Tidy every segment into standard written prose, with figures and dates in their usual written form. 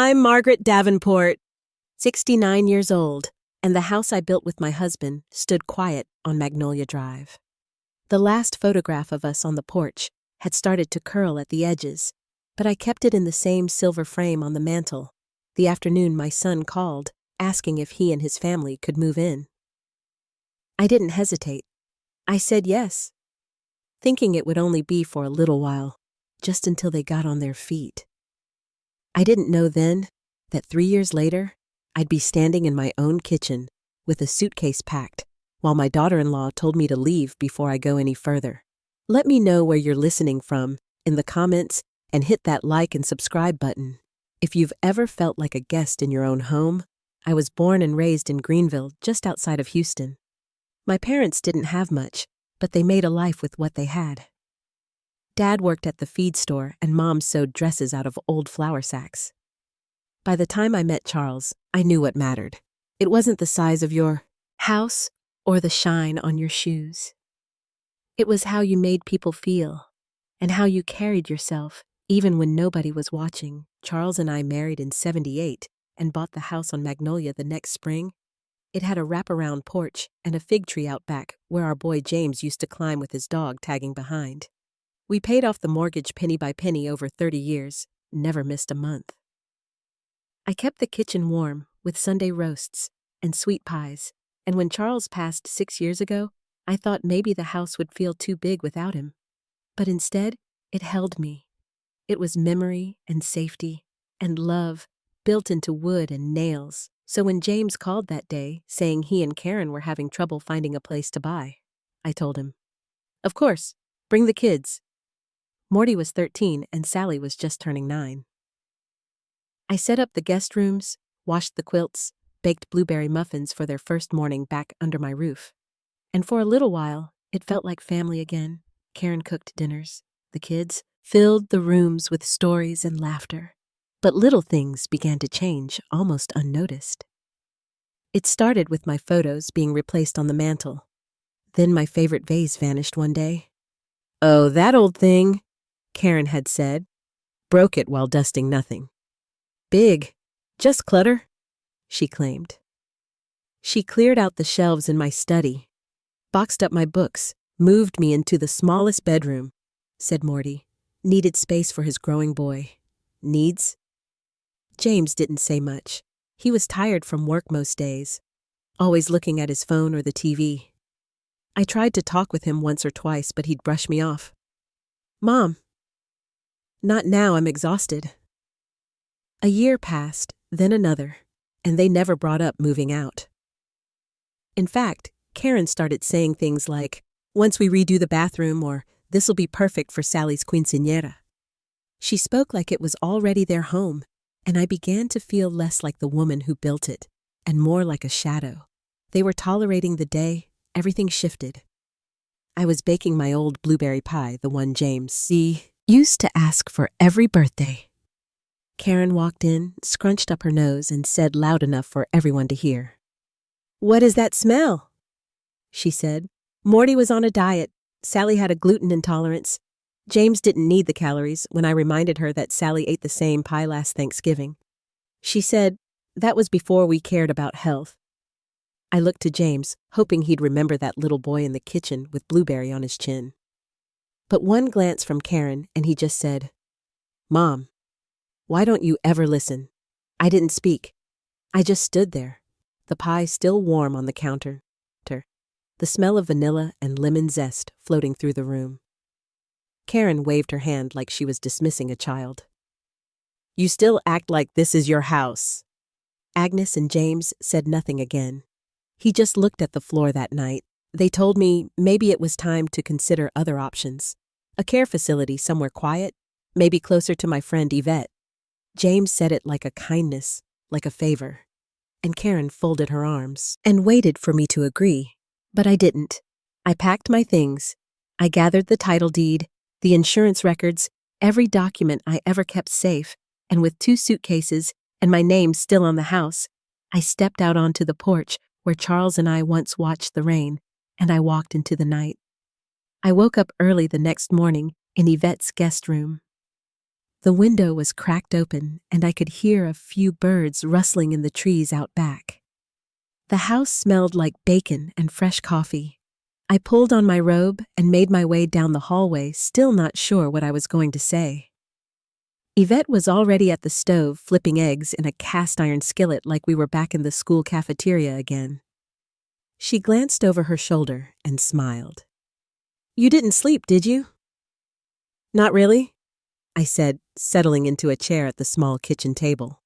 I'm Margaret Davenport, 69 years old, and the house I built with my husband stood quiet on Magnolia Drive. The last photograph of us on the porch had started to curl at the edges, but I kept it in the same silver frame on the mantel. The afternoon my son called, asking if he and his family could move in. I didn't hesitate. I said yes, thinking it would only be for a little while, just until they got on their feet. I didn't know then that 3 years later, I'd be standing in my own kitchen with a suitcase packed, while my daughter-in-law told me to leave before I go any further. Let me know where you're listening from in the comments and hit that like and subscribe button. If you've ever felt like a guest in your own home, I was born and raised in Greenville, just outside of Houston. My parents didn't have much, but they made a life with what they had. Dad worked at the feed store and Mom sewed dresses out of old flour sacks. By the time I met Charles, I knew what mattered. It wasn't the size of your house or the shine on your shoes. It was how you made people feel and how you carried yourself, even when nobody was watching. Charles and I married in '78 and bought the house on Magnolia the next spring. It had a wraparound porch and a fig tree out back where our boy James used to climb with his dog tagging behind. We paid off the mortgage penny by penny over 30 years, never missed a month. I kept the kitchen warm with Sunday roasts and sweet pies, and when Charles passed 6 years ago, I thought maybe the house would feel too big without him. But instead, it held me. It was memory and safety and love built into wood and nails. So when James called that day, saying he and Karen were having trouble finding a place to buy, I told him, "Of course, bring the kids." Morty was 13 and Sally was just turning 9. I set up the guest rooms, washed the quilts, baked blueberry muffins for their first morning back under my roof. And for a little while, it felt like family again. Karen cooked dinners. The kids filled the rooms with stories and laughter. But little things began to change almost unnoticed. It started with my photos being replaced on the mantel. Then my favorite vase vanished one day. "Oh, that old thing," Karen had said. "Broke it while dusting nothing. Big, just clutter," she claimed. She cleared out the shelves in my study, boxed up my books, moved me into the smallest bedroom, said Morty. Needed space for his growing boy. Needs? James didn't say much. He was tired from work most days, always looking at his phone or the TV. I tried to talk with him once or twice, but he'd brush me off. "Mom." "Not now, I'm exhausted." A year passed, then another, and they never brought up moving out. In fact, Karen started saying things like, "Once we redo the bathroom," or "This'll be perfect for Sally's quinceañera." She spoke like it was already their home, and I began to feel less like the woman who built it, and more like a shadow. They were tolerating the day, everything shifted. I was baking my old blueberry pie, the one James used to ask for every birthday. Karen walked in, scrunched up her nose, and said loud enough for everyone to hear. "What is that smell?" she said. Morty was on a diet. Sally had a gluten intolerance. James didn't need the calories when I reminded her that Sally ate the same pie last Thanksgiving. She said that was before we cared about health. I looked to James, hoping he'd remember that little boy in the kitchen with blueberry on his chin. But one glance from Karen and he just said, "Mom, why don't you ever listen?" I didn't speak. I just stood there, the pie still warm on the counter, the smell of vanilla and lemon zest floating through the room. Karen waved her hand like she was dismissing a child. "You still act like this is your house." Agnes and James said nothing again. He just looked at the floor that night. They told me maybe it was time to consider other options. A care facility somewhere quiet, maybe closer to my friend Yvette. James said it like a kindness, like a favor. And Karen folded her arms and waited for me to agree. But I didn't. I packed my things. I gathered the title deed, the insurance records, every document I ever kept safe, and with 2 suitcases and my name still on the house, I stepped out onto the porch where Charles and I once watched the rain, and I walked into the night. I woke up early the next morning in Yvette's guest room. The window was cracked open, and I could hear a few birds rustling in the trees out back. The house smelled like bacon and fresh coffee. I pulled on my robe and made my way down the hallway, still not sure what I was going to say. Yvette was already at the stove flipping eggs in a cast-iron skillet like we were back in the school cafeteria again. She glanced over her shoulder and smiled. "You didn't sleep, did you?" "Not really," I said, settling into a chair at the small kitchen table.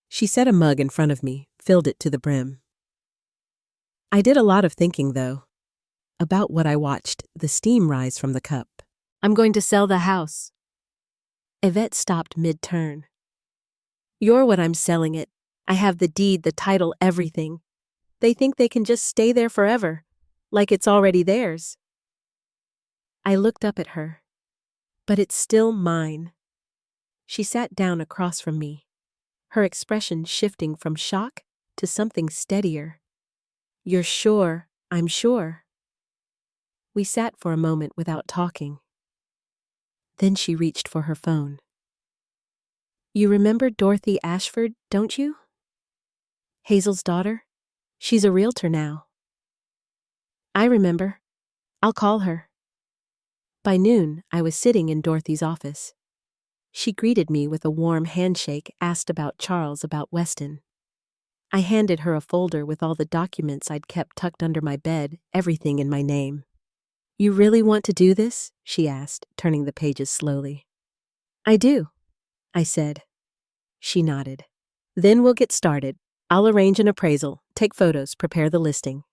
She set a mug in front of me, filled it to the brim. I did a lot of thinking, though, about what I watched the steam rise from the cup. "I'm going to sell the house." Yvette stopped mid-turn. "You're what I'm selling it. I have the deed, the title, everything. They think they can just stay there forever, like it's already theirs." I looked up at her. "But it's still mine." She sat down across from me, her expression shifting from shock to something steadier. "You're sure? I'm sure." We sat for a moment without talking. Then she reached for her phone. "You remember Dorothy Ashford, don't you? Hazel's daughter? She's a realtor now." "I remember. I'll call her." By noon, I was sitting in Dorothy's office. She greeted me with a warm handshake, asked about Charles, about Weston. I handed her a folder with all the documents I'd kept tucked under my bed, everything in my name. "You really want to do this?" she asked, turning the pages slowly. "I do," I said. She nodded. "Then we'll get started. I'll arrange an appraisal, take photos, prepare the listing."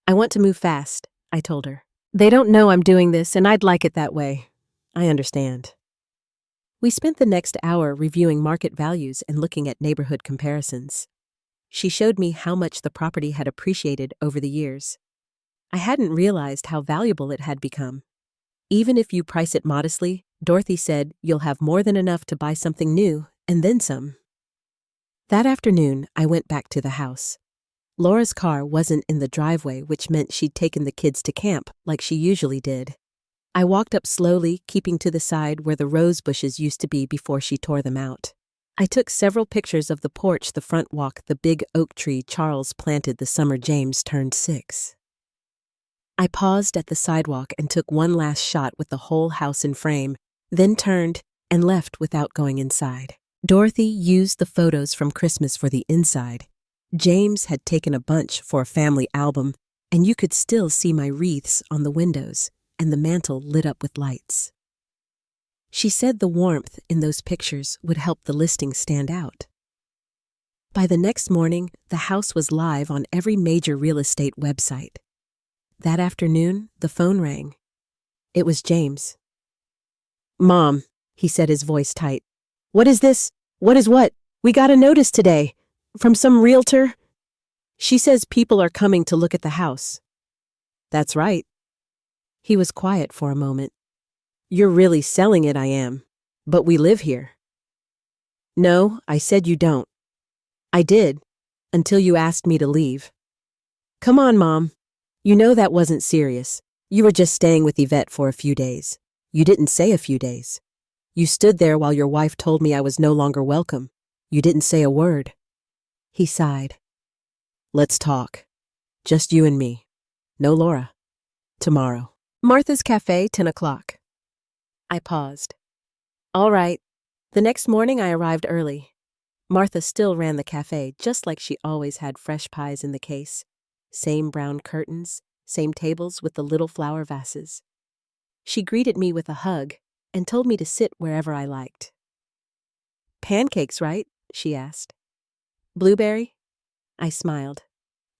"I want to move fast," I told her. "They don't know I'm doing this, and I'd like it that way." "I understand." We spent the next hour reviewing market values and looking at neighborhood comparisons. She showed me how much the property had appreciated over the years. I hadn't realized how valuable it had become. Even if you price it modestly, Dorothy said, you'll have more than enough to buy something new, and then some. That afternoon, I went back to the house. Laura's car wasn't in the driveway, which meant she'd taken the kids to camp, like she usually did. I walked up slowly, keeping to the side where the rose bushes used to be before she tore them out. I took several pictures of the porch, the front walk, the big oak tree Charles planted the summer James turned 6. I paused at the sidewalk and took one last shot with the whole house in frame, then turned and left without going inside. Dorothy used the photos from Christmas for the inside. James had taken a bunch for a family album, and you could still see my wreaths on the windows and the mantel lit up with lights. She said the warmth in those pictures would help the listing stand out. By the next morning, the house was live on every major real estate website. That afternoon, the phone rang. It was James. "Mom," he said, his voice tight. "What is this? What is what? We got a notice today. From some realtor. She says people are coming to look at the house." "That's right." He was quiet for a moment. "You're really selling it, I am. But we live here." "No, I said you don't." "I did, until you asked me to leave." "Come on, Mom. You know that wasn't serious. You were just staying with Yvette for a few days. You didn't say a few days. You stood there while your wife told me I was no longer welcome. You didn't say a word." He sighed. "Let's talk. Just you and me. No Laura. Tomorrow." "Martha's Cafe, 10 o'clock. I paused. "All right." The next morning I arrived early. Martha still ran the cafe, just like she always had, fresh pies in the case. Same brown curtains, same tables with the little flower vases. She greeted me with a hug and told me to sit wherever I liked. "Pancakes, right?" she asked. "Blueberry?" I smiled.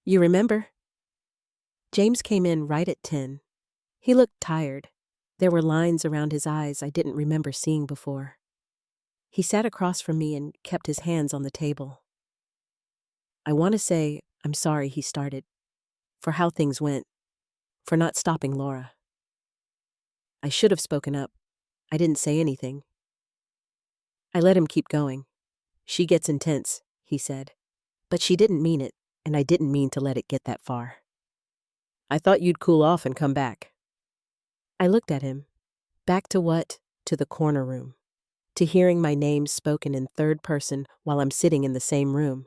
"You remember?" James came in right at 10. He looked tired. There were lines around his eyes I didn't remember seeing before. He sat across from me and kept his hands on the table. "I want to say I'm sorry," he started, "for how things went, for not stopping Laura. I should have spoken up. I didn't say anything." I let him keep going. "She gets intense," he said. "But she didn't mean it, and I didn't mean to let it get that far. I thought you'd cool off and come back." I looked at him. Back to what? To the corner room. to hearing my name spoken in third person while I'm sitting in the same room.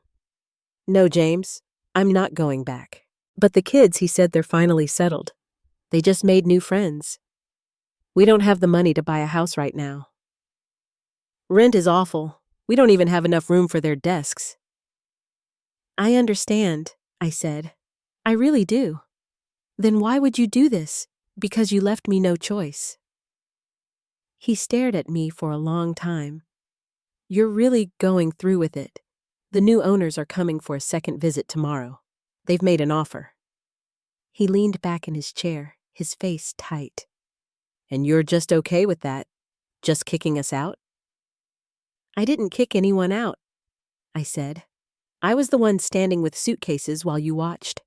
No, James, I'm not going back. But the kids, he said they're finally settled. They just made new friends. We don't have the money to buy a house right now. Rent is awful. We don't even have enough room for their desks. I understand, I said. I really do. Then why would you do this? Because you left me no choice. He stared at me for a long time. You're really going through with it. The new owners are coming for a second visit tomorrow. They've made an offer. He leaned back in his chair, his face tight. And you're just okay with that? Just kicking us out? I didn't kick anyone out, I said. I was the one standing with suitcases while you watched.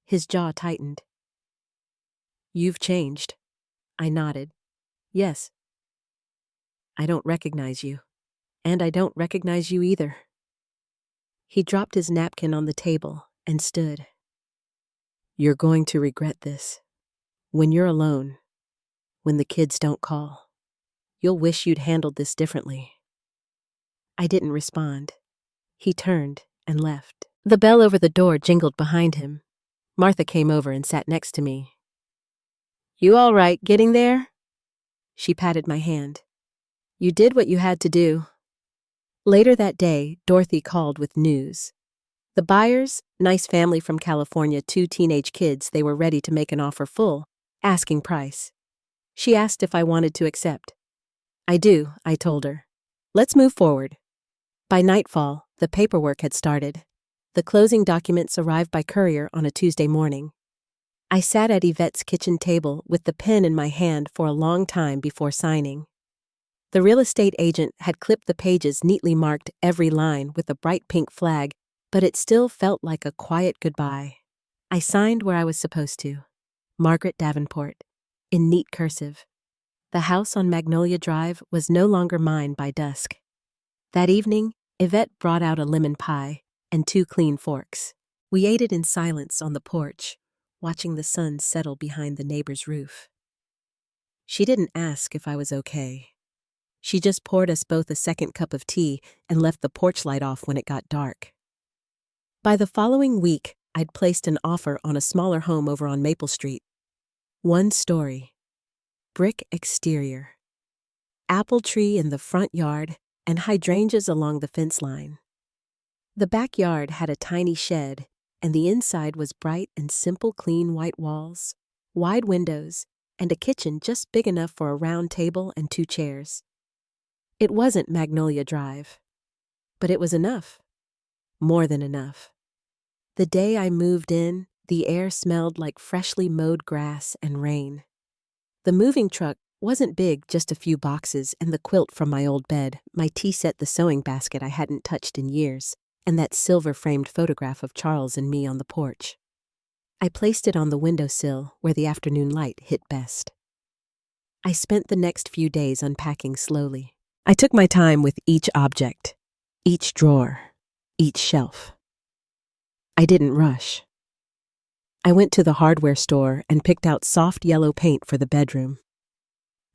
His jaw tightened. You've changed. I nodded. Yes. I don't recognize you. And I don't recognize you either. He dropped his napkin on the table and stood. You're going to regret this. When you're alone, when the kids don't call, you'll wish you'd handled this differently. I didn't respond. He turned and left. The bell over the door jingled behind him. Martha came over and sat next to me. You all right getting there? She patted my hand. You did what you had to do. Later that day, Dorothy called with news. The buyers, nice family from California, 2 teenage kids, they were ready to make an offer full, asking price. She asked if I wanted to accept. I do, I told her. Let's move forward. By nightfall, the paperwork had started. The closing documents arrived by courier on a Tuesday morning. I sat at Yvette's kitchen table with the pen in my hand for a long time before signing. The real estate agent had clipped the pages, neatly marked every line with a bright pink flag, but it still felt like a quiet goodbye. I signed where I was supposed to. Margaret Davenport, in neat cursive. The house on Magnolia Drive was no longer mine by dusk. That evening, Yvette brought out a lemon pie and 2 clean forks. We ate it in silence on the porch, watching the sun settle behind the neighbor's roof. She didn't ask if I was okay. She just poured us both a second cup of tea and left the porch light off when it got dark. By the following week, I'd placed an offer on a smaller home over on Maple Street. 1 story. Brick exterior. Apple tree in the front yard and hydrangeas along the fence line. The backyard had a tiny shed, and the inside was bright and simple clean white walls, wide windows, and a kitchen just big enough for a round table and 2 chairs. It wasn't Magnolia Drive, but it was enough. More than enough. The day I moved in, the air smelled like freshly mowed grass and rain. The moving truck wasn't big, just a few boxes and the quilt from my old bed, my tea set, the sewing basket I hadn't touched in years, and that silver-framed photograph of Charles and me on the porch. I placed it on the windowsill where the afternoon light hit best. I spent the next few days unpacking slowly. I took my time with each object, each drawer, each shelf. I didn't rush. I went to the hardware store and picked out soft yellow paint for the bedroom.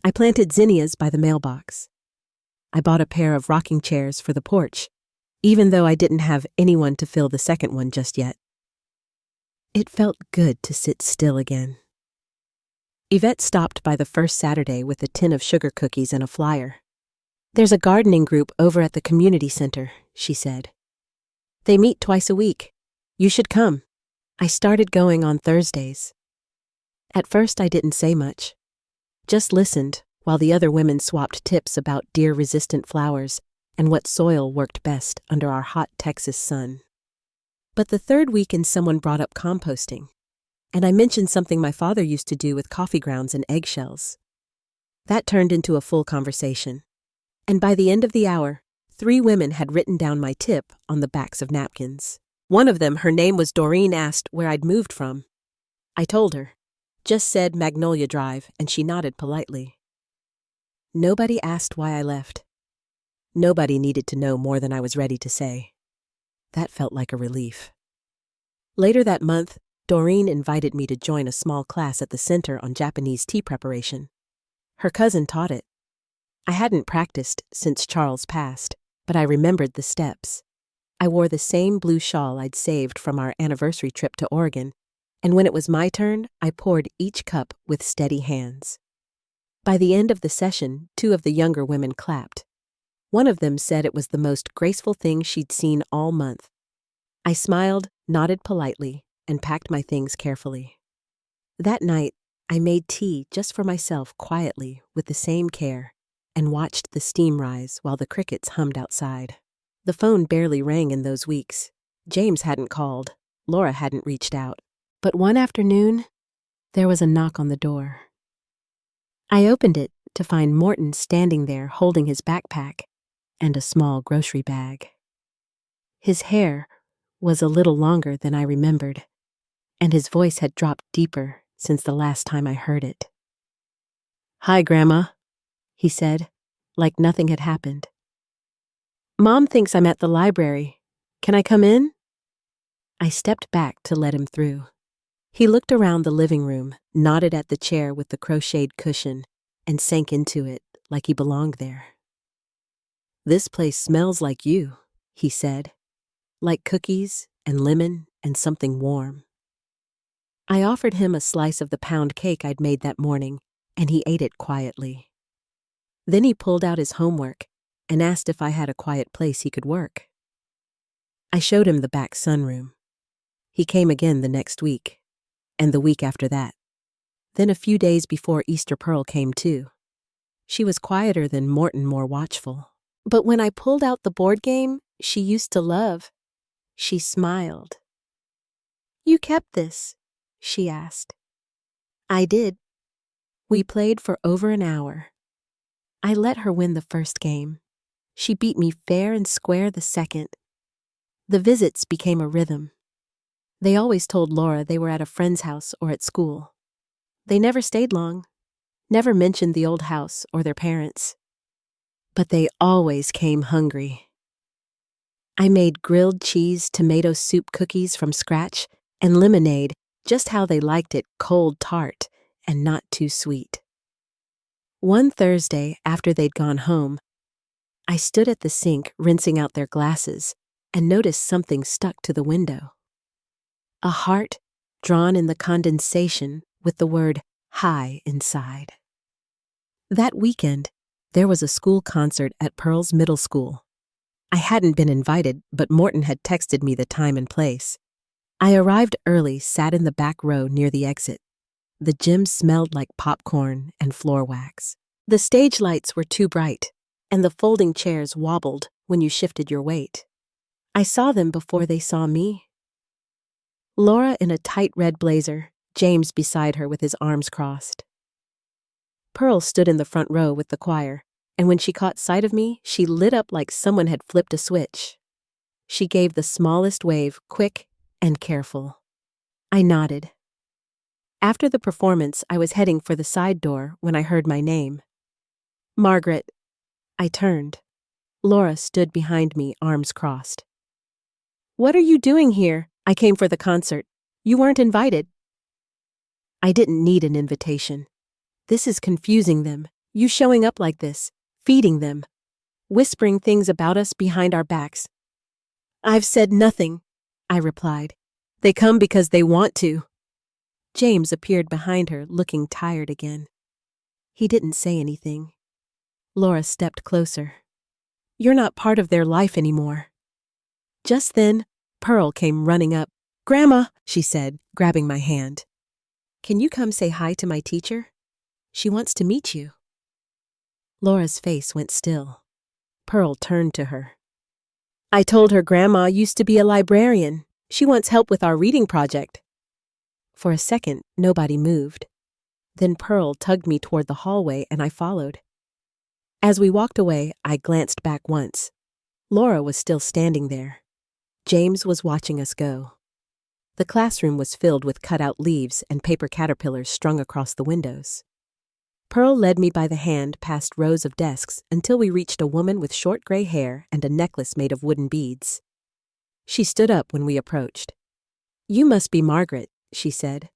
I planted zinnias by the mailbox. I bought a pair of rocking chairs for the porch, even though I didn't have anyone to fill the second one just yet. It felt good to sit still again. Yvette stopped by the first Saturday with a tin of sugar cookies and a flyer. There's a gardening group over at the community center, she said. They meet twice a week. You should come. I started going on Thursdays. At first I didn't say much. Just listened while the other women swapped tips about deer-resistant flowers and what soil worked best under our hot Texas sun. But the third weekend someone brought up composting, and I mentioned something my father used to do with coffee grounds and eggshells. That turned into a full conversation, and by the end of the hour, 3 women had written down my tip on the backs of napkins. One of them, her name was Doreen, asked where I'd moved from. I told her, just said Magnolia Drive, and she nodded politely. Nobody asked why I left. Nobody needed to know more than I was ready to say. That felt like a relief. Later that month, Doreen invited me to join a small class at the center on Japanese tea preparation. Her cousin taught it. I hadn't practiced since Charles passed, but I remembered the steps. I wore the same blue shawl I'd saved from our anniversary trip to Oregon, and when it was my turn, I poured each cup with steady hands. By the end of the session, 2 of the younger women clapped. One of them said it was the most graceful thing she'd seen all month. I smiled, nodded politely, and packed my things carefully. That night, I made tea just for myself quietly with the same care and watched the steam rise while the crickets hummed outside. The phone barely rang in those weeks. James hadn't called. Laura hadn't reached out. But one afternoon, there was a knock on the door. I opened it to find Morton standing there holding his backpack and a small grocery bag. His hair was a little longer than I remembered, and his voice had dropped deeper since the last time I heard it. "Hi, Grandma," he said, like nothing had happened. "Mom thinks I'm at the library. Can I come in?" I stepped back to let him through. He looked around the living room, nodded at the chair with the crocheted cushion, and sank into it like he belonged there. "This place smells like you," he said, "like cookies and lemon and something warm." I offered him a slice of the pound cake I'd made that morning, and he ate it quietly. Then he pulled out his homework and asked if I had a quiet place he could work. I showed him the back sunroom. He came again the next week, and the week after that. Then a few days before Easter, Pearl came too. She was quieter than Morton, more watchful. But when I pulled out the board game she used to love, she smiled. "You kept this?" she asked. I did. We played for over an hour. I let her win the first game. She beat me fair and square the second. The visits became a rhythm. They always told Laura they were at a friend's house or at school. They never stayed long, never mentioned the old house or their parents. But they always came hungry. I made grilled cheese tomato soup cookies from scratch and lemonade just how they liked it, cold tart and not too sweet. One Thursday, after they'd gone home, I stood at the sink rinsing out their glasses and noticed something stuck to the window. A heart drawn in the condensation with the word "hi" inside. That weekend, there was a school concert at Pearl's middle school. I hadn't been invited, but Morton had texted me the time and place. I arrived early, sat in the back row near the exit. The gym smelled like popcorn and floor wax. The stage lights were too bright, and the folding chairs wobbled when you shifted your weight. I saw them before they saw me. Laura in a tight red blazer, James beside her with his arms crossed. Pearl stood in the front row with the choir, and when she caught sight of me, she lit up like someone had flipped a switch. She gave the smallest wave, quick and careful. I nodded. After the performance, I was heading for the side door when I heard my name. "Margaret." I turned. Laura stood behind me, arms crossed. "What are you doing here?" "I came for the concert. You weren't invited." I didn't need an invitation. This is confusing them. You showing up like this, feeding them, whispering things about us behind our backs. "I've said nothing," I replied. "They come because they want to." James appeared behind her, looking tired again. He didn't say anything. Laura stepped closer. "You're not part of their life anymore." Just then, Pearl came running up. "Grandma," she said, grabbing my hand. "Can you come say hi to my teacher? She wants to meet you." Laura's face went still. Pearl turned to her. "I told her Grandma used to be a librarian. She wants help with our reading project." For a second, nobody moved. Then Pearl tugged me toward the hallway and I followed. As we walked away, I glanced back once. Laura was still standing there. James was watching us go. The classroom was filled with cut-out leaves and paper caterpillars strung across the windows. Pearl led me by the hand past rows of desks until we reached a woman with short gray hair and a necklace made of wooden beads. She stood up when we approached. "You must be Margaret," she said.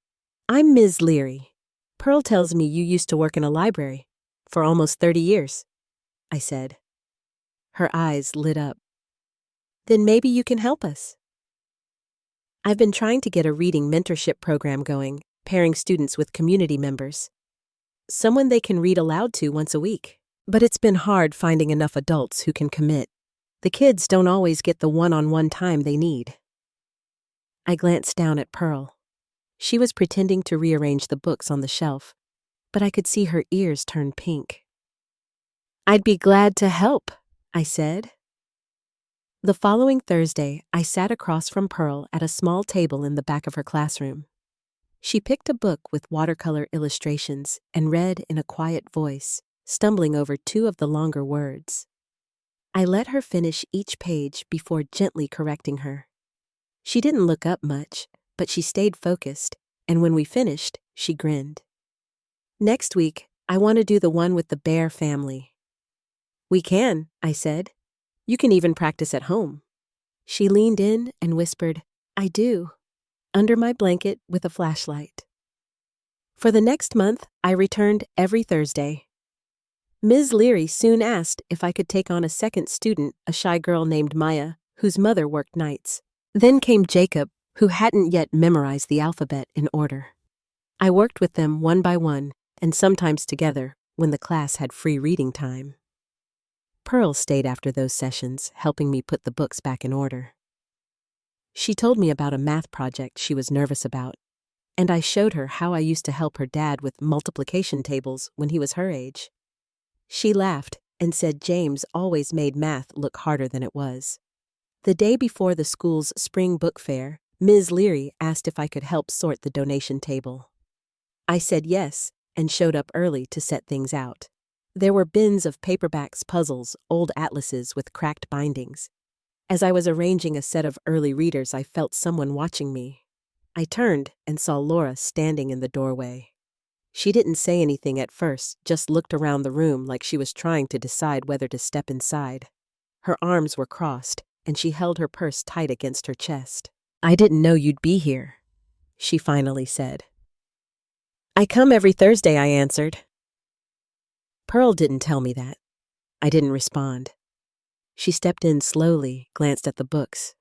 "I'm Ms. Leary. Pearl tells me you used to work in a library for almost 30 years. I said. Her eyes lit up. Then maybe you can help us. I've been trying to get a reading mentorship program going, pairing students with community members. Someone they can read aloud to once a week. But it's been hard finding enough adults who can commit. The kids don't always get the one-on-one time they need. I glanced down at Pearl. She was pretending to rearrange the books on the shelf, but I could see her ears turn pink. I'd be glad to help, I said. The following Thursday, I sat across from Pearl at a small table in the back of her classroom. She picked a book with watercolor illustrations and read in a quiet voice, stumbling over 2 of the longer words. I let her finish each page before gently correcting her. She didn't look up much, but she stayed focused, and when we finished, she grinned. Next week, I want to do the one with the bear family. We can, I said. You can even practice at home. She leaned in and whispered, I do, under my blanket with a flashlight. For the next month, I returned every Thursday. Ms. Leary soon asked if I could take on a second student, a shy girl named Maya, whose mother worked nights. Then came Jacob, who hadn't yet memorized the alphabet in order. I worked with them one by one, and sometimes together, when the class had free reading time. Pearl stayed after those sessions, helping me put the books back in order. She told me about a math project she was nervous about, and I showed her how I used to help her dad with multiplication tables when he was her age. She laughed and said James always made math look harder than it was. The day before the school's spring book fair, Ms. Leary asked if I could help sort the donation table. I said yes and showed up early to set things out. There were bins of paperbacks, puzzles, old atlases with cracked bindings. As I was arranging a set of early readers, I felt someone watching me. I turned and saw Laura standing in the doorway. She didn't say anything at first, just looked around the room like she was trying to decide whether to step inside. Her arms were crossed, and she held her purse tight against her chest. I didn't know you'd be here, she finally said. I come every Thursday, I answered. Pearl didn't tell me that. I didn't respond. She stepped in slowly, glanced at the books.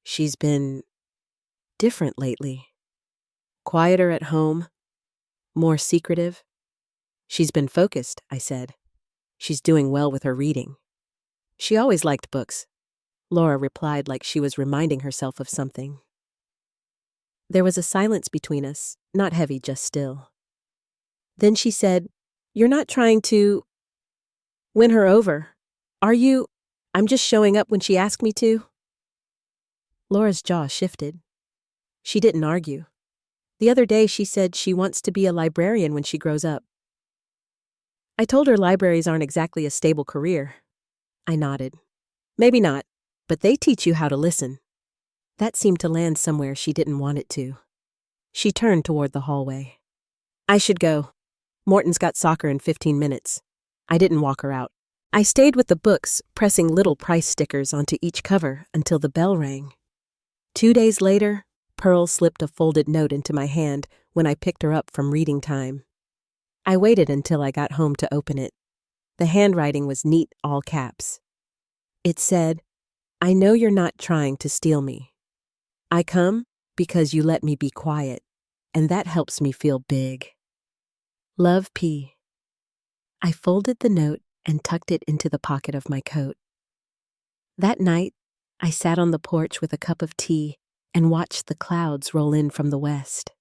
She's been different lately. Quieter at home, more secretive. She's been focused, I said. She's doing well with her reading. She always liked books, Laura replied like she was reminding herself of something. There was a silence between us, not heavy, just still. Then she said, You're not trying to win her over, are you? I'm just showing up when she asked me to. Laura's jaw shifted. She didn't argue. The other day she said she wants to be a librarian when she grows up. I told her libraries aren't exactly a stable career. I nodded. Maybe not, but they teach you how to listen. That seemed to land somewhere she didn't want it to. She turned toward the hallway. I should go. Morton's got soccer in 15 minutes. I didn't walk her out. I stayed with the books, pressing little price stickers onto each cover until the bell rang. 2 days later, Pearl slipped a folded note into my hand when I picked her up from reading time. I waited until I got home to open it. The handwriting was neat, all caps. It said, I know you're not trying to steal me. I come because you let me be quiet, and that helps me feel big. Love, P. I folded the note and tucked it into the pocket of my coat. That night, I sat on the porch with a cup of tea and watched the clouds roll in from the west.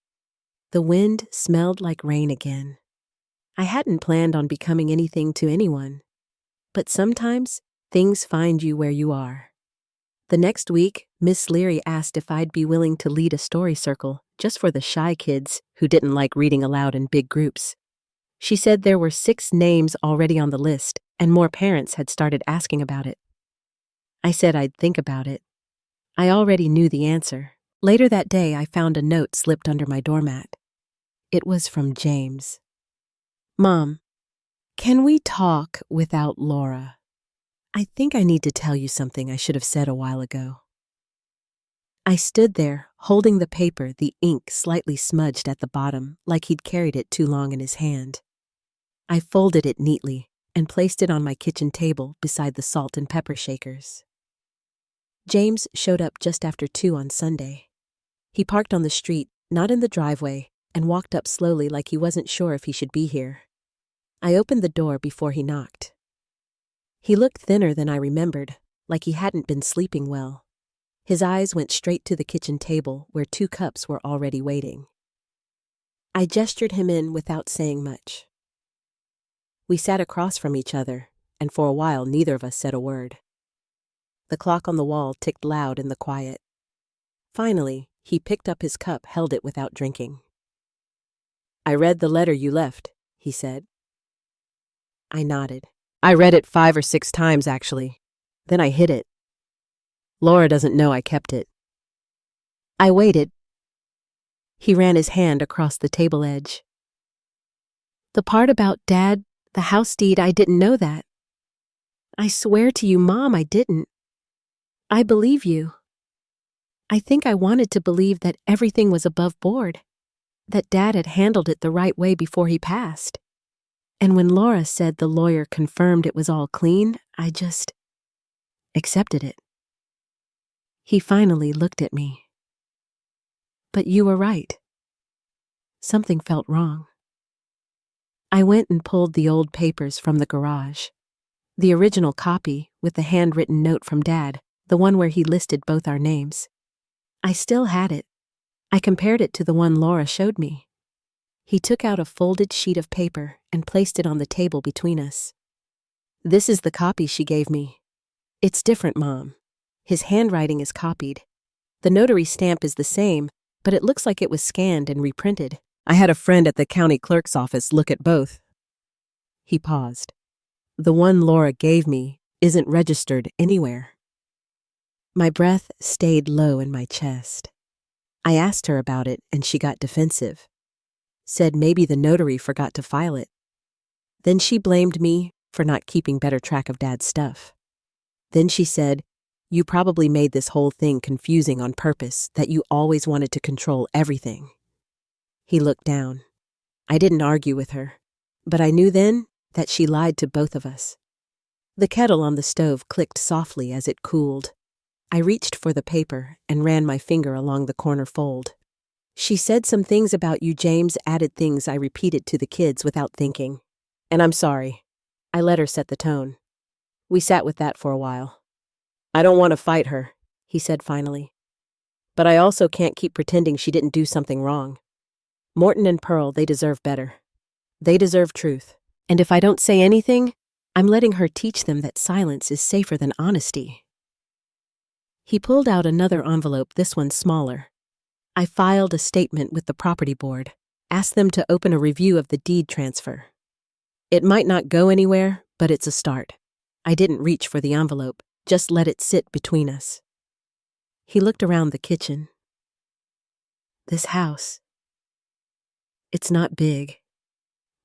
The wind smelled like rain again. I hadn't planned on becoming anything to anyone, but sometimes things find you where you are. The next week, Miss Leary asked if I'd be willing to lead a story circle just for the shy kids who didn't like reading aloud in big groups. She said there were 6 names already on the list, and more parents had started asking about it. I said I'd think about it. I already knew the answer. Later that day, I found a note slipped under my doormat. It was from James. Mom, can we talk without Laura? I think I need to tell you something I should have said a while ago. I stood there, holding the paper, the ink slightly smudged at the bottom, like he'd carried it too long in his hand. I folded it neatly and placed it on my kitchen table beside the salt and pepper shakers. James showed up just after 2 on Sunday. He parked on the street, not in the driveway, and walked up slowly like he wasn't sure if he should be here. I opened the door before he knocked. He looked thinner than I remembered, like he hadn't been sleeping well. His eyes went straight to the kitchen table where 2 cups were already waiting. I gestured him in without saying much. We sat across from each other, and for a while neither of us said a word. The clock on the wall ticked loud in the quiet. Finally, he picked up his cup, held it without drinking. "I read the letter you left," he said. I nodded. "I read it 5 or 6 times, actually. Then I hid it. Laura doesn't know I kept it." I waited. He ran his hand across the table edge. "The part about Dad, the house deed, I didn't know that. I swear to you, Mom, I didn't. I believe you. I think I wanted to believe that everything was above board, that Dad had handled it the right way before he passed. And when Laura said the lawyer confirmed it was all clean, I just accepted it." He finally looked at me. "But you were right. Something felt wrong." I went and pulled the old papers from the garage. The original copy with the handwritten note from Dad, the one where he listed both our names. I still had it. I compared it to the one Laura showed me. He took out a folded sheet of paper and placed it on the table between us. "This is the copy she gave me. It's different, Mom. His handwriting is copied. The notary stamp is the same, but it looks like it was scanned and reprinted. I had a friend at the county clerk's office look at both." He paused. "The one Laura gave me isn't registered anywhere." My breath stayed low in my chest. I asked her about it, and she got defensive. Said maybe the notary forgot to file it. Then she blamed me for not keeping better track of Dad's stuff. Then she said, "You probably made this whole thing confusing on purpose, that you always wanted to control everything." He looked down. I didn't argue with her, but I knew then that she lied to both of us. The kettle on the stove clicked softly as it cooled. I reached for the paper and ran my finger along the corner fold. "She said some things about you, James, added things I repeated to the kids without thinking. And I'm sorry." I let her set the tone. We sat with that for a while. "I don't want to fight her," he said finally. "But I also can't keep pretending she didn't do something wrong. Morton and Pearl, they deserve better. They deserve truth. And if I don't say anything, I'm letting her teach them that silence is safer than honesty." He pulled out another envelope, this one smaller. I filed a statement with the property board, asked them to open a review of the deed transfer. It might not go anywhere, but it's a start. I didn't reach for the envelope, just let it sit between us. He looked around the kitchen. "This house. It's not big,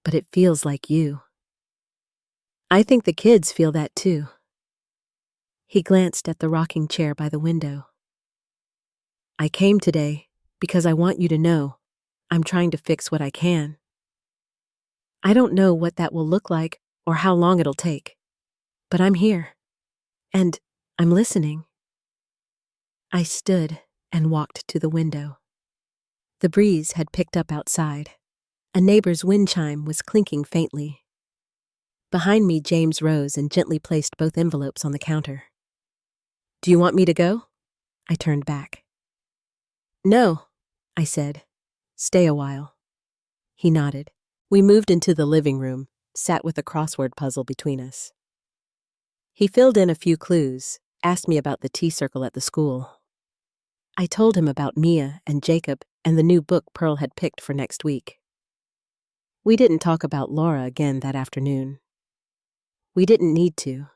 but it feels like you. I think the kids feel that too." He glanced at the rocking chair by the window. "I came today because I want you to know I'm trying to fix what I can. I don't know what that will look like or how long it'll take, but I'm here, and I'm listening." I stood and walked to the window. The breeze had picked up outside. A neighbor's wind chime was clinking faintly. Behind me, James rose and gently placed both envelopes on the counter. "Do you want me to go?" I turned back. "No," I said. "Stay a while." He nodded. We moved into the living room, sat with a crossword puzzle between us. He filled in a few clues, asked me about the tea circle at the school. I told him about Mia and Jacob and the new book Pearl had picked for next week. We didn't talk about Laura again that afternoon. We didn't need to.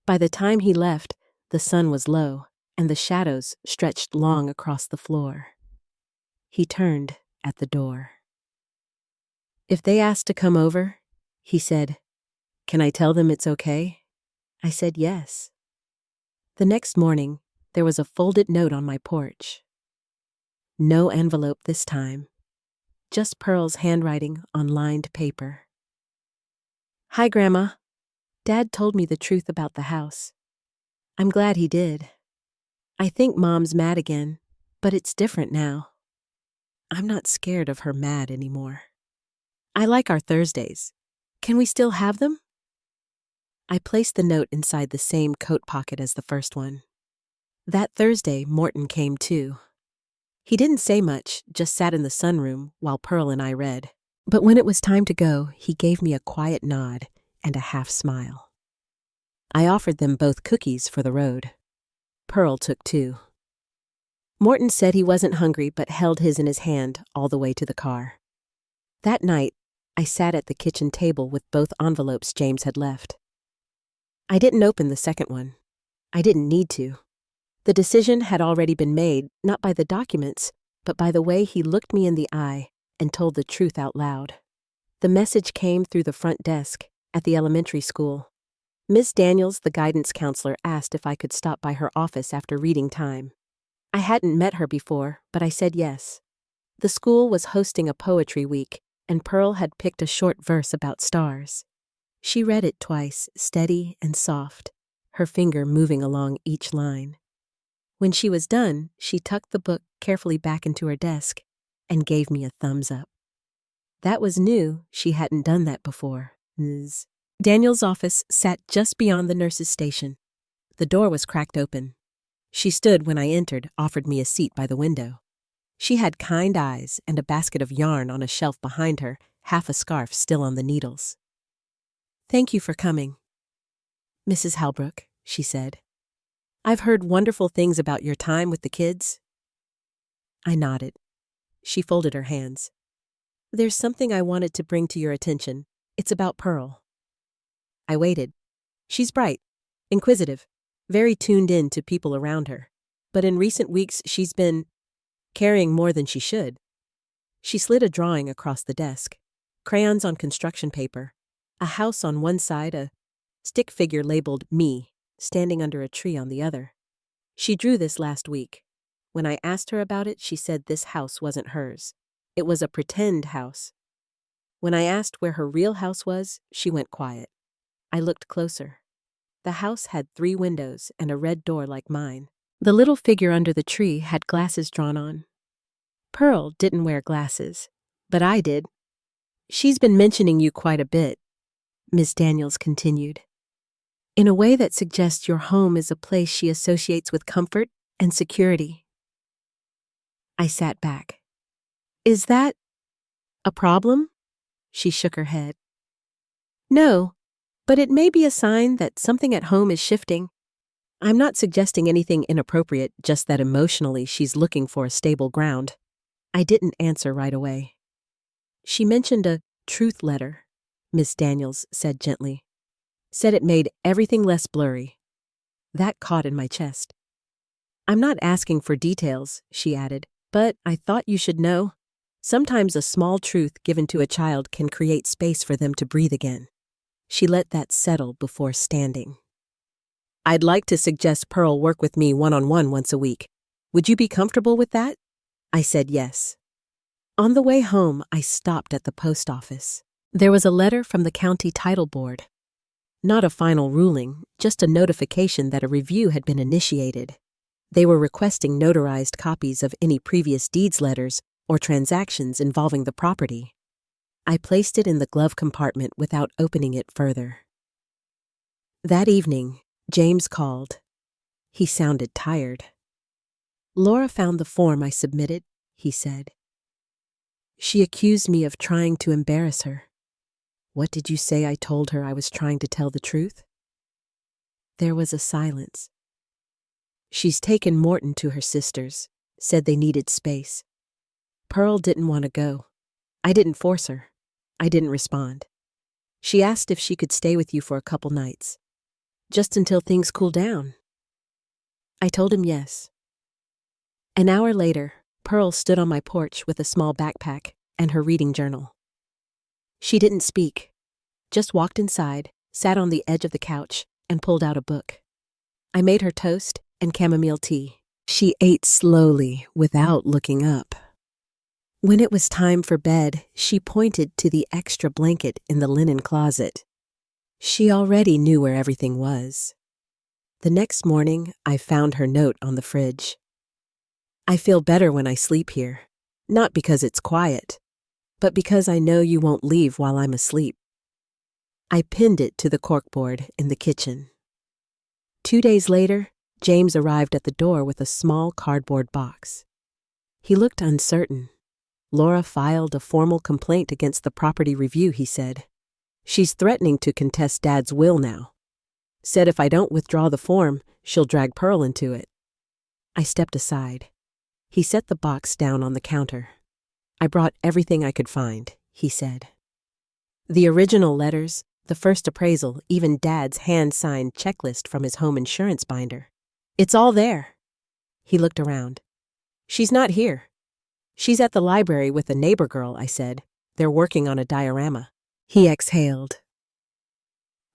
By the time he left, the sun was low, and the shadows stretched long across the floor. He turned at the door. "If they ask to come over," he said, "can I tell them it's okay?" I said yes. The next morning, there was a folded note on my porch. No envelope this time, just Pearl's handwriting on lined paper. "Hi, Grandma. Dad told me the truth about the house. I'm glad he did. I think Mom's mad again, but it's different now. I'm not scared of her mad anymore. I like our Thursdays. Can we still have them? I placed the note inside the same coat pocket as the first one. That Thursday, Morton came too. He didn't say much, just sat in the sunroom while Pearl and I read. But when it was time to go, he gave me a quiet nod and a half smile. I offered them both cookies for the road. Pearl took 2. Morton said he wasn't hungry but held his in his hand all the way to the car. That night, I sat at the kitchen table with both envelopes James had left. I didn't open the second one. I didn't need to. The decision had already been made, not by the documents, but by the way he looked me in the eye and told the truth out loud. The message came through the front desk at the elementary school. Miss Daniels, the guidance counselor, asked if I could stop by her office after reading time. I hadn't met her before, but I said yes. The school was hosting a poetry week, and Pearl had picked a short verse about stars. She read it twice, steady and soft, her finger moving along each line. When she was done, she tucked the book carefully back into her desk and gave me a thumbs up. That was new. She hadn't done that before. Ms. Daniel's office sat just beyond the nurse's station. The door was cracked open. She stood when I entered, offered me a seat by the window. She had kind eyes and a basket of yarn on a shelf behind her, half a scarf still on the needles. "Thank you for coming, Mrs. Halbrook," she said. "I've heard wonderful things about your time with the kids." I nodded. She folded her hands. "There's something I wanted to bring to your attention. It's about Pearl." I waited. She's bright, inquisitive, very tuned in to people around her. But in recent weeks, she's been carrying more than she should. She slid a drawing across the desk. Crayons on construction paper. A house on one side, a stick figure labeled "me," standing under a tree on the other. She drew this last week. When I asked her about it, she said this house wasn't hers. It was a pretend house. When I asked where her real house was, she went quiet. I looked closer. The house had 3 windows and a red door like mine. The little figure under the tree had glasses drawn on. Pearl didn't wear glasses, but I did. "She's been mentioning you quite a bit," Miss Daniels continued, "in a way that suggests your home is a place she associates with comfort and security." I sat back. "Is that a problem?" She shook her head. "No, but it may be a sign that something at home is shifting. I'm not suggesting anything inappropriate, just that emotionally she's looking for a stable ground." I didn't answer right away. "She mentioned a truth letter," Miss Daniels said gently. "Said it made everything less blurry." That caught in my chest. "I'm not asking for details," she added, "but I thought you should know. Sometimes a small truth given to a child can create space for them to breathe again." She let that settle before standing. "I'd like to suggest Pearl work with me one-on-one once a week. Would you be comfortable with that?" I said yes. On the way home, I stopped at the post office. There was a letter from the county title board. Not a final ruling, just a notification that a review had been initiated. They were requesting notarized copies of any previous deeds letters or transactions involving the property. I placed it in the glove compartment without opening it further. That evening, James called. He sounded tired. "Laura found the form I submitted," he said. "She accused me of trying to embarrass her." "What did you say I told her I was trying to tell the truth?" There was a silence. "She's taken Morton to her sister's, said they needed space. Pearl didn't want to go. I didn't force her. I didn't respond. She asked if she could stay with you for a couple nights, just until things cool down." I told him yes. An hour later, Pearl stood on my porch with a small backpack and her reading journal. She didn't speak, just walked inside, sat on the edge of the couch, and pulled out a book. I made her toast and chamomile tea. She ate slowly without looking up. When it was time for bed, she pointed to the extra blanket in the linen closet. She already knew where everything was. The next morning, I found her note on the fridge. I feel better when I sleep here, not because it's quiet, but because I know you won't leave while I'm asleep. I pinned it to the corkboard in the kitchen. 2 days later, James arrived at the door with a small cardboard box. He looked uncertain. Laura filed a formal complaint against the property review, he said. She's threatening to contest Dad's will now. Said if I don't withdraw the form, she'll drag Pearl into it. I stepped aside. He set the box down on the counter. I brought everything I could find, he said. The original letters, the first appraisal, even Dad's hand-signed checklist from his home insurance binder. It's all there. He looked around. She's not here. She's at the library with a neighbor girl, I said. They're working on a diorama. He exhaled.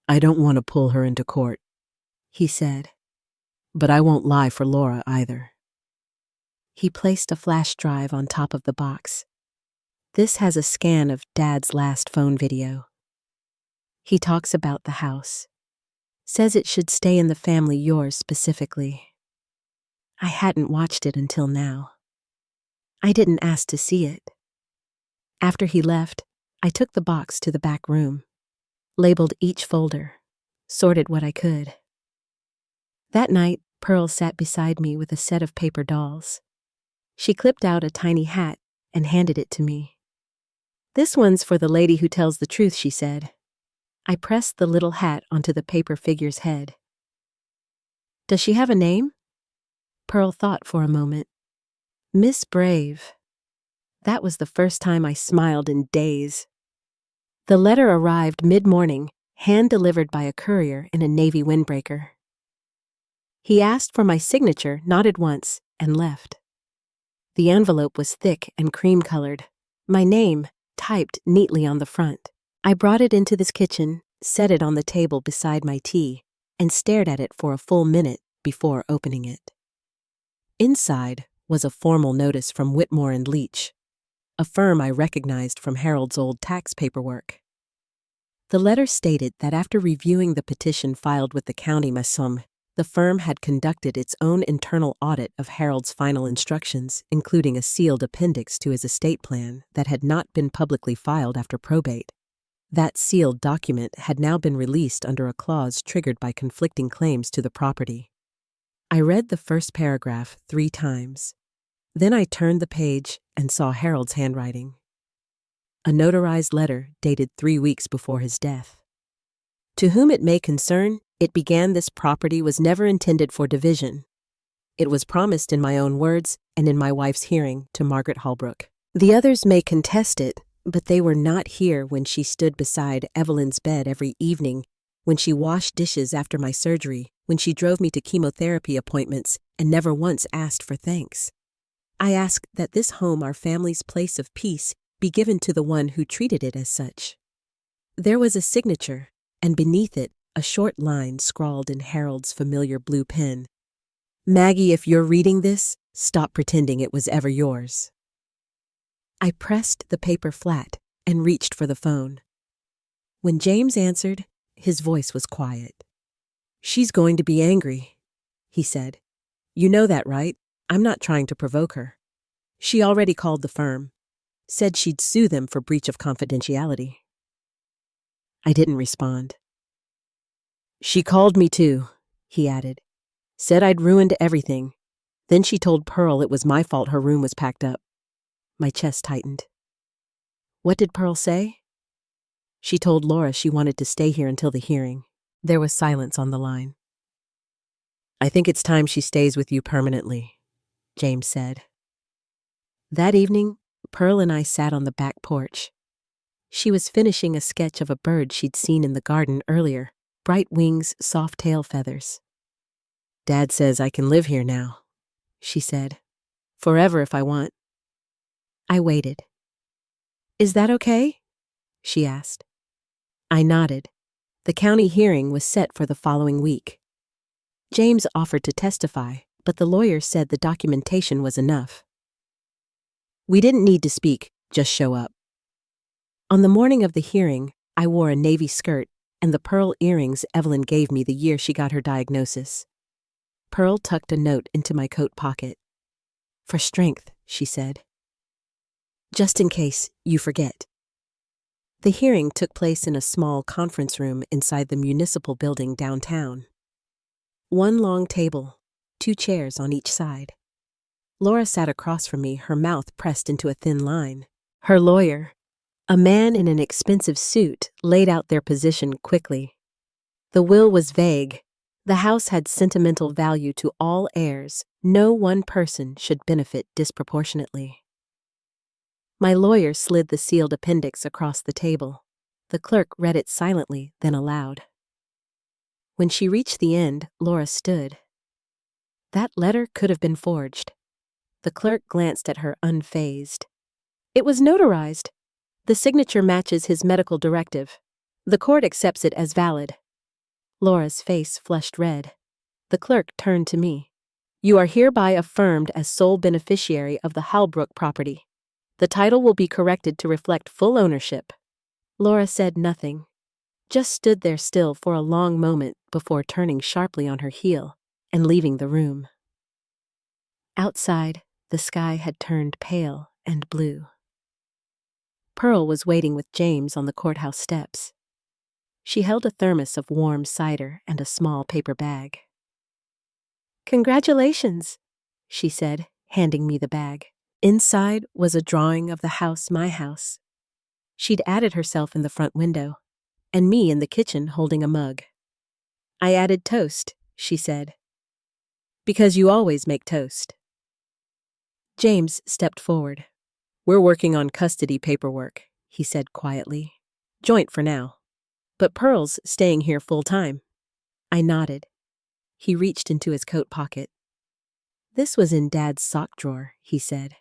I don't want to pull her into court, he said. But I won't lie for Laura either. He placed a flash drive on top of the box. This has a scan of Dad's last phone video. He talks about the house. Says it should stay in the family, yours specifically. I hadn't watched it until now. I didn't ask to see it. After he left, I took the box to the back room, labeled each folder, sorted what I could. That night, Pearl sat beside me with a set of paper dolls. She clipped out a tiny hat and handed it to me. This one's for the lady who tells the truth, she said. I pressed the little hat onto the paper figure's head. Does she have a name? Pearl thought for a moment. Miss Brave. That was the first time I smiled in days. The letter arrived mid-morning, hand-delivered by a courier in a navy windbreaker. He asked for my signature, nodded once, and left. The envelope was thick and cream-colored. My name, typed neatly on the front. I brought it into this kitchen, set it on the table beside my tea, and stared at it for a full minute before opening it. Inside was a formal notice from Whitmore and Leach, a firm I recognized from Harold's old tax paperwork. The letter stated that after reviewing the petition filed with the county Massum, the firm had conducted its own internal audit of Harold's final instructions, including a sealed appendix to his estate plan that had not been publicly filed after probate. That sealed document had now been released under a clause triggered by conflicting claims to the property. I read the first paragraph 3 times. Then I turned the page and saw Harold's handwriting. A notarized letter dated 3 weeks before his death. To whom it may concern, it began this property was never intended for division. It was promised in my own words and in my wife's hearing to Margaret Holbrook. The others may contest it, but they were not here when she stood beside Evelyn's bed every evening, when she washed dishes after my surgery, when she drove me to chemotherapy appointments and never once asked for thanks. I ask that this home, our family's place of peace, be given to the one who treated it as such. There was a signature, and beneath it, a short line scrawled in Harold's familiar blue pen. Maggie, if you're reading this, stop pretending it was ever yours. I pressed the paper flat and reached for the phone. When James answered, his voice was quiet. She's going to be angry, he said. You know that, right? I'm not trying to provoke her. She already called the firm. Said she'd sue them for breach of confidentiality. I didn't respond. She called me too, he added. Said I'd ruined everything. Then she told Pearl it was my fault her room was packed up. My chest tightened. What did Pearl say? She told Laura she wanted to stay here until the hearing. There was silence on the line. I think it's time she stays with you permanently, James said. That evening, Pearl and I sat on the back porch. She was finishing a sketch of a bird she'd seen in the garden earlier, bright wings, soft tail feathers. Dad says I can live here now, she said. Forever if I want. I waited. Is that okay? She asked. I nodded. The county hearing was set for the following week. James offered to testify, but the lawyer said the documentation was enough. We didn't need to speak, just show up. On the morning of the hearing, I wore a navy skirt, and the pearl earrings Evelyn gave me the year she got her diagnosis. Pearl tucked a note into my coat pocket. "For strength," she said. "Just in case you forget." The hearing took place in a small conference room inside the municipal building downtown. One long table, 2 chairs on each side. Laura sat across from me, her mouth pressed into a thin line. Her lawyer, a man in an expensive suit, laid out their position quickly. The will was vague. The house had sentimental value to all heirs. No one person should benefit disproportionately. My lawyer slid the sealed appendix across the table. The clerk read it silently, then aloud. When she reached the end, Laura stood. That letter could have been forged. The clerk glanced at her unfazed. It was notarized. The signature matches his medical directive. The court accepts it as valid. Laura's face flushed red. The clerk turned to me. "You are hereby affirmed as sole beneficiary of the Halbrook property. The title will be corrected to reflect full ownership." Laura said nothing, just stood there still for a long moment before turning sharply on her heel and leaving the room. Outside, the sky had turned pale and blue. Pearl was waiting with James on the courthouse steps. She held a thermos of warm cider and a small paper bag. "Congratulations," she said, handing me the bag. Inside was a drawing of the house, my house. She'd added herself in the front window, and me in the kitchen holding a mug. "I added toast," she said. "Because you always make toast." James stepped forward. "We're working on custody paperwork," he said quietly. "Joint for now. But Pearl's staying here full time." I nodded. He reached into his coat pocket. "This was in Dad's sock drawer," he said.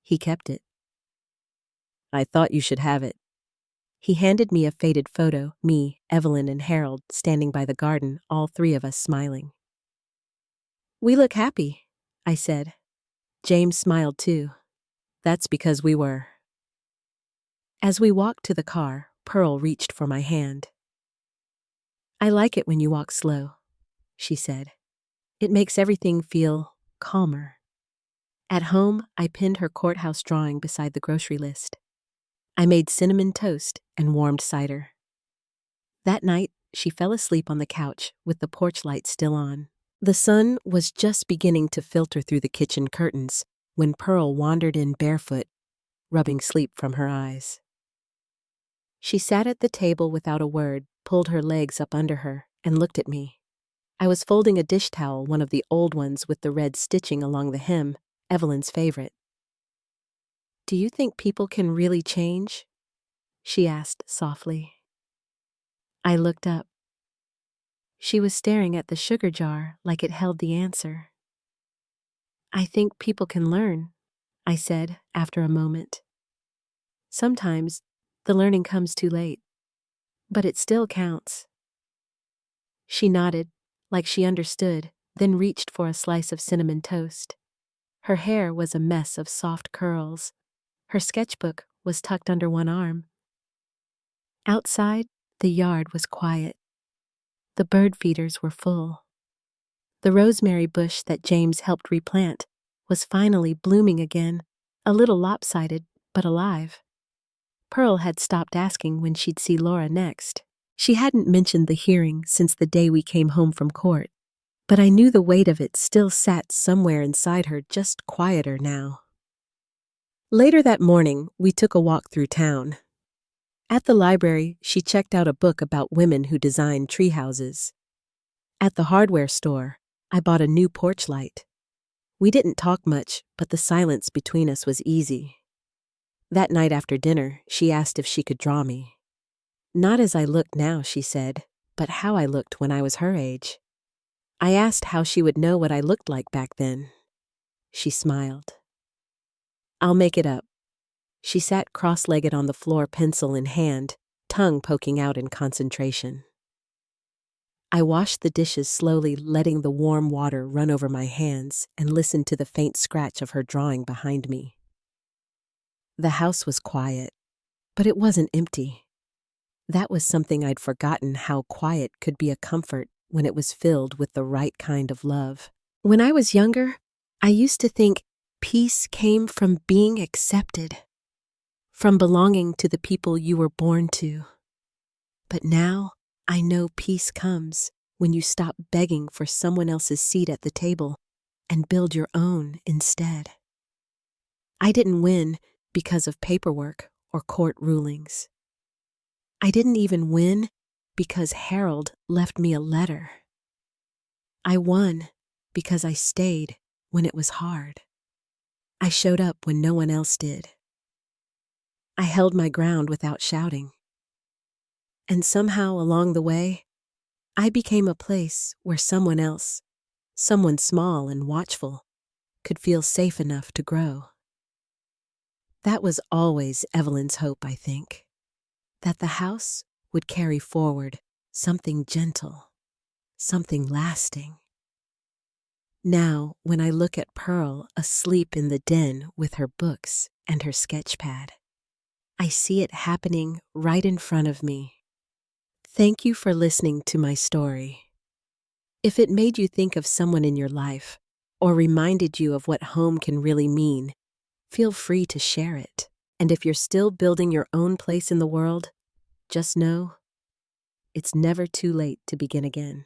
He kept it. "I thought you should have it." He handed me a faded photo, me, Evelyn, and Harold standing by the garden, all 3 of us smiling. "We look happy," I said. James smiled too. "That's because we were." As we walked to the car, Pearl reached for my hand. "I like it when you walk slow," she said. "It makes everything feel calmer." At home, I pinned her courthouse drawing beside the grocery list. I made cinnamon toast and warmed cider. That night, she fell asleep on the couch with the porch light still on. The sun was just beginning to filter through the kitchen curtains when Pearl wandered in barefoot, rubbing sleep from her eyes. She sat at the table without a word, pulled her legs up under her, and looked at me. I was folding a dish towel, one of the old ones with the red stitching along the hem, Evelyn's favorite. "Do you think people can really change?" she asked softly. I looked up. She was staring at the sugar jar like it held the answer. "I think people can learn," I said after a moment. "Sometimes the learning comes too late, but it still counts." She nodded, like she understood, then reached for a slice of cinnamon toast. Her hair was a mess of soft curls. Her sketchbook was tucked under one arm. Outside, the yard was quiet. The bird feeders were full. The rosemary bush that James helped replant was finally blooming again, a little lopsided, but alive. Pearl had stopped asking when she'd see Laura next. She hadn't mentioned the hearing since the day we came home from court, but I knew the weight of it still sat somewhere inside her, just quieter now. Later that morning, we took a walk through town. At the library, she checked out a book about women who designed tree houses. At the hardware store, I bought a new porch light. We didn't talk much, but the silence between us was easy. That night after dinner, she asked if she could draw me. "Not as I look now," she said, "but how I looked when I was her age." I asked how she would know what I looked like back then. She smiled. "I'll make it up." She sat cross-legged on the floor, pencil in hand, tongue poking out in concentration. I washed the dishes slowly, letting the warm water run over my hands, and listened to the faint scratch of her drawing behind me. The house was quiet, but it wasn't empty. That was something I'd forgotten, how quiet could be a comfort when it was filled with the right kind of love. When I was younger, I used to think peace came from being accepted, from belonging to the people you were born to. But now I know peace comes when you stop begging for someone else's seat at the table and build your own instead. I didn't win because of paperwork or court rulings. I didn't even win because Harold left me a letter. I won because I stayed when it was hard. I showed up when no one else did. I held my ground without shouting. And somehow along the way, I became a place where someone else, someone small and watchful, could feel safe enough to grow. That was always Evelyn's hope, I think, that the house would carry forward something gentle, something lasting. Now, when I look at Pearl asleep in the den with her books and her sketch pad, I see it happening right in front of me. Thank you for listening to my story. If it made you think of someone in your life or reminded you of what home can really mean, feel free to share it. And if you're still building your own place in the world, just know it's never too late to begin again.